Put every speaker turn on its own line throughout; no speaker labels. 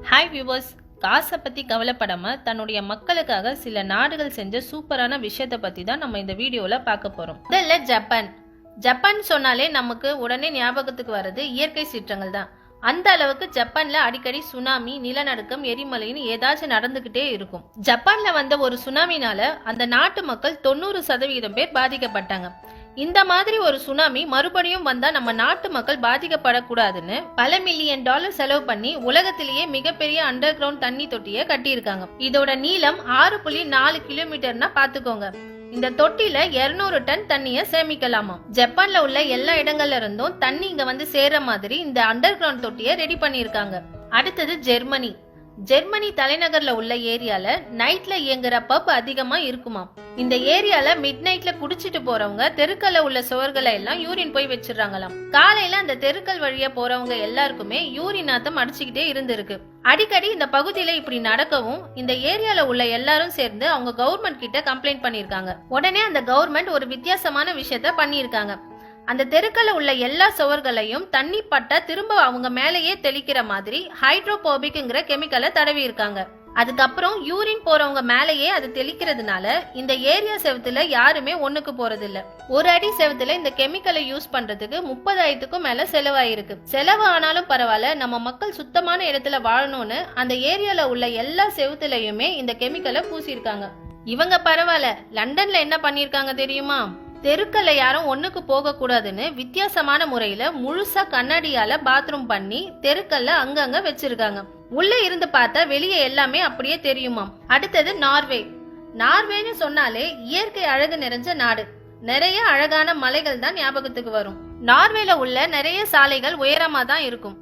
Hi viewers, காசை பற்றி கவலைப்படாமல் தன்னுடைய மக்களுக்காக சில நாடுகள் செஞ்ச சூப்பரான விஷயத்தை பற்றி தான் நம்ம இந்த வீடியோவில் பார்க்க போகிறோம். முதல்ல ஜப்பான் சொன்னாலே நமக்கு உடனே ஞாபகத்துக்கு வர்றது இயற்கை சீற்றங்கள் தான். அந்த அளவுக்கு ஜப்பான்ல அடிக்கடி சுனாமி, நிலநடுக்கம், எரிமலைன்னு ஏதாச்சும் நடந்துகிட்டே இருக்கும். ஜப்பான்ல வந்த ஒரு சுனாமினால அந்த நாட்டு மக்கள் 90% பேர் பாதிக்கப்பட்டாங்க. இந்த மாதிரி ஒரு சுனாமி மறுபடியும் வந்தா நம்ம நாட்டு மக்கள் பாதிக்கப்படக்கூடாதுன்னு பல மில்லியன் டாலர் செலவு பண்ணி உலகத்திலேயே மிகப்பெரிய அண்டர் கிரவுண்ட் தண்ணி தொட்டியை கட்டியிருக்காங்க. இதோட நீளம் 6.4 கிலோமீட்டர்னா பாத்துக்கோங்க. இந்த தொட்டில 200 டன் தண்ணிய சேமிக்கலாமா. ஜப்பான்ல உள்ள எல்லா இடங்கள்ல இருந்தும் தண்ணி இங்க வந்து சேர்ற மாதிரி இந்த அண்டர் கிரவுண்ட் தொட்டியை ரெடி பண்ணிருக்காங்க. அடுத்தது ஜெர்மனி தலைநகர்ல உள்ள ஏரியால நைட்ல இயங்குற பப் அதிகமா இருக்குமா. இந்த ஏரியால மிட் நைட்ல குடிச்சிட்டு போறவங்க தெருக்கல்ல உள்ள சுவர்களை எல்லாம் யூரின் போய் வச்சிடறாங்களாம். காலையில அந்த தெருக்கல் வழியா போறவங்க எல்லாருக்குமே யூரின் நாத்தம் அடிச்சுக்கிட்டே இருந்திருக்கு. அடிக்கடி இந்த பகுதியில இப்படி நடக்கவும் இந்த ஏரியால உள்ள எல்லாரும் சேர்ந்து அவங்க கவர்மெண்ட் கிட்ட கம்ப்ளைண்ட் பண்ணிருக்காங்க. உடனே அந்த கவர்மெண்ட் ஒரு வித்தியாசமான விஷயத்த பண்ணிருக்காங்க. அந்த தெருக்கல்ல உள்ள எல்லா சுவர்களையும் தண்ணி பட்டா திரும்ப அவங்க மேலேயே தெளிக்கிற மாதிரி ஹைட்ரோபோபிக்ங்கிற கெமிக்கலை தடவி இருக்காங்க. அதுக்கப்புறம் யூரின் போறவங்க மேலேயே அது தெளிக்கிறதுனால இந்த ஏரியா செவத்துல யாருமே ஒண்ணுக்கு போறது இல்ல. ஒரு அடி செவத்துல இந்த கெமிக்கலை யூஸ் பண்றதுக்கு 30,000க்கும் மேல செலவாயிருக்கு. செலவு ஆனாலும் பரவாயில்ல, நம்ம மக்கள் சுத்தமான இடத்துல வாழணும்னு அந்த ஏரியால உள்ள எல்லா செவத்துலயுமே இந்த கெமிக்கலை பூசிருக்காங்க. இவங்க பரவாயில்ல, லண்டன்ல என்ன பண்ணிருக்காங்க தெரியுமா? தெருக்கல்ல யாரும் ஒண்ணுக்கு போக கூடாதுன்னு வித்தியாசமான முறையில முழுசா கண்ணாடியால பாத்ரூம் பண்ணி தெருக்கல்ல அங்கங்க வச்சிருக்காங்க. உள்ள இருந்து பார்த்தா வெளியே எல்லாமே அப்படியே தெரியுமா. அடுத்தது நார்வேன்னு சொன்னாலே இயற்கை அழகு நிறைஞ்ச நாடு. நிறைய அழகான மலைகள் தான் ஞாபகத்துக்கு வரும். நார்வேல உள்ள நிறைய சாலைகள் உயரமா தான் இருக்கும்.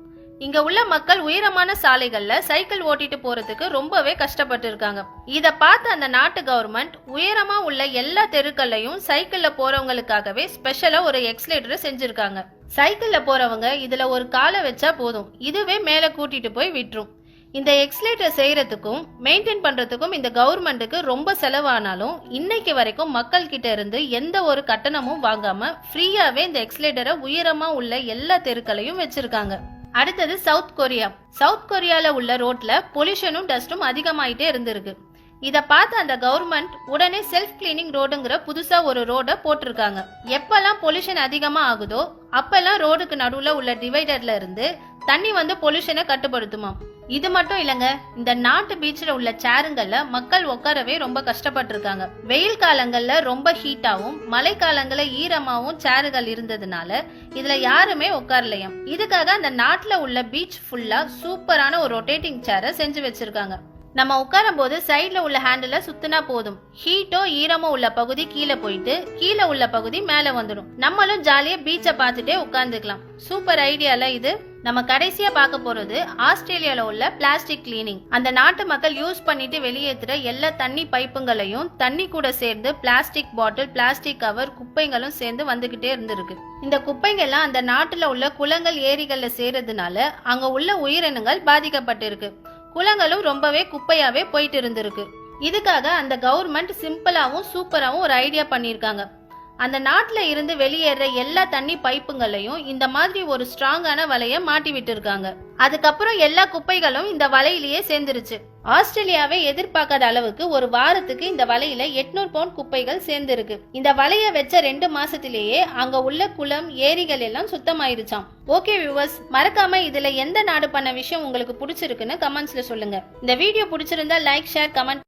இங்க உள்ள மக்கள் உயரமான சாலைகள்ல சைக்கிள் ஓட்டிட்டு போறதுக்கு ரொம்பவே கஷ்டப்பட்டு இருக்காங்க. இத பார்த்து அந்த நாட்டு கவர்மெண்ட் உயரமா உள்ள எல்லா தெருக்கள்லையும் சைக்கிள்ல போறவங்களுக்காகவே ஸ்பெஷலா ஒரு எக்ஸலேட்டர் செஞ்சிருக்காங்க. சைக்கிள்ல போறவங்க இதுல ஒரு காலை வச்சா போதும், இதுவே மேல கூட்டிட்டு போய் விட்டுரும். இந்த எக்ஸலேட்டர் செய்யறதுக்கும் மெயின்டைன் பண்றதுக்கும் இந்த கவர்மெண்ட்டுக்கு ரொம்ப செலவானாலும் இன்னைக்கு வரைக்கும் மக்கள் கிட்ட இருந்து எந்த ஒரு கட்டணமும் வாங்காம ஃப்ரீயாவே இந்த எக்ஸலேட்டரை உயரமா உள்ள எல்லா தெருக்களையும் வச்சிருக்காங்க. அடுத்தது சவுத் கொரியால உள்ள ரோட்ல பொல்யூஷனும் டஸ்டும் அதிகமாயிட்டே இருந்திருக்கு. இத பார்த்து அந்த கவர்மெண்ட் உடனே செல்ஃப் கிளீனிங் ரோடுங்கிற புதுசா ஒரு ரோட போட்டிருக்காங்க. எப்பெல்லாம் பொல்யூஷன் அதிகமா ஆகுதோ அப்பெல்லாம் ரோடுக்கு நடுவுல உள்ள டிவைடர்ல இருந்து தண்ணி வந்து பொல்யூஷனை கட்டுப்படுத்துமா. இது மட்டும் இல்லங்க, இந்த நாட்டு பீச்ல உள்ள சேருங்கள்ல மக்கள் உட்காரவே ரொம்ப கஷ்டப்பட்டு இருக்காங்க. வெயில் காலங்கள்ல ரொம்ப ஹீட்டாவும் மழை காலங்கள்ல ஈரமாவும் சேருகள் இருந்ததுனால இதுல யாருமே உட்காரலையாம். இதுக்காக அந்த நாட்டுல உள்ள பீச் ஃபுல்லா சூப்பரான ஒரு ரொட்டேட்டிங் சேரை செஞ்சு வச்சிருக்காங்க. நம்ம உட்காரும் போது சைட்ல உள்ள ஹேண்டில சுத்தினா போதும், ஹீட்டோ ஈரமோ உள்ள பகுதி கீழே போயிட்டு கீழே உள்ள பகுதி மேல வந்துடும். நம்மளும் ஜாலியா பீச்சை பார்த்துட்டே உட்கார்ந்துக்கலாம். சூப்பர் ஐடியால இது. நம்ம கடைசியா பார்க்க போறது ஆஸ்திரேலியால உள்ள பிளாஸ்டிக் கிளீனிங். அந்த நாட்டு மக்கள் யூஸ் பண்ணிட்டு வெளியேற்றுற எல்லா தண்ணி பைப்புங்களையும் தண்ணி கூட சேர்ந்து பிளாஸ்டிக் பாட்டில், பிளாஸ்டிக் கவர், குப்பைகளும் சேர்ந்து வந்துகிட்டே இருந்திருக்கு. இந்த குப்பைங்கெல்லாம் அந்த நாட்டுல உள்ள குளங்கள், ஏரிகள்ல சேர்றதுனால அங்க உள்ள உயிரினங்கள் பாதிக்கப்பட்டிருக்கு. குளங்களும் ரொம்பவே குப்பையாவே போயிட்டு இருந்திருக்கு. இதுக்காக அந்த கவர்மெண்ட் சிம்பிளாவும் சூப்பராவும் ஒரு ஐடியா பண்ணிருக்காங்க. அந்த நாட்டுல இருந்து வெளியேற எல்லா தண்ணி பைப்புங்களையும் இந்த மாதிரி ஒரு ஸ்ட்ராங்கான வலைய மாட்டி விட்டு இருக்காங்க. அதுக்கப்புறம் எல்லா குப்பைகளும் இந்த வலையிலேயே சேர்ந்துருச்சு. ஆஸ்திரேலியாவே எதிர்பார்க்காத அளவுக்கு ஒரு வாரத்துக்கு இந்த வலையில 800 பவுண்ட் குப்பைகள் சேர்ந்திருக்கு. இந்த வலைய வச்ச 2 மாசத்திலேயே அங்க உள்ள குளம், ஏரிகள் எல்லாம் சுத்தமாயிருச்சாம். ஓகே வியூவர்ஸ், மறக்காம இதுல எந்த நாடு பண்ண விஷயம் உங்களுக்கு பிடிச்சிருக்குன்னு கமெண்ட்ஸ்ல சொல்லுங்க. இந்த வீடியோ பிடிச்சிருந்தா லைக், ஷேர், கமெண்ட்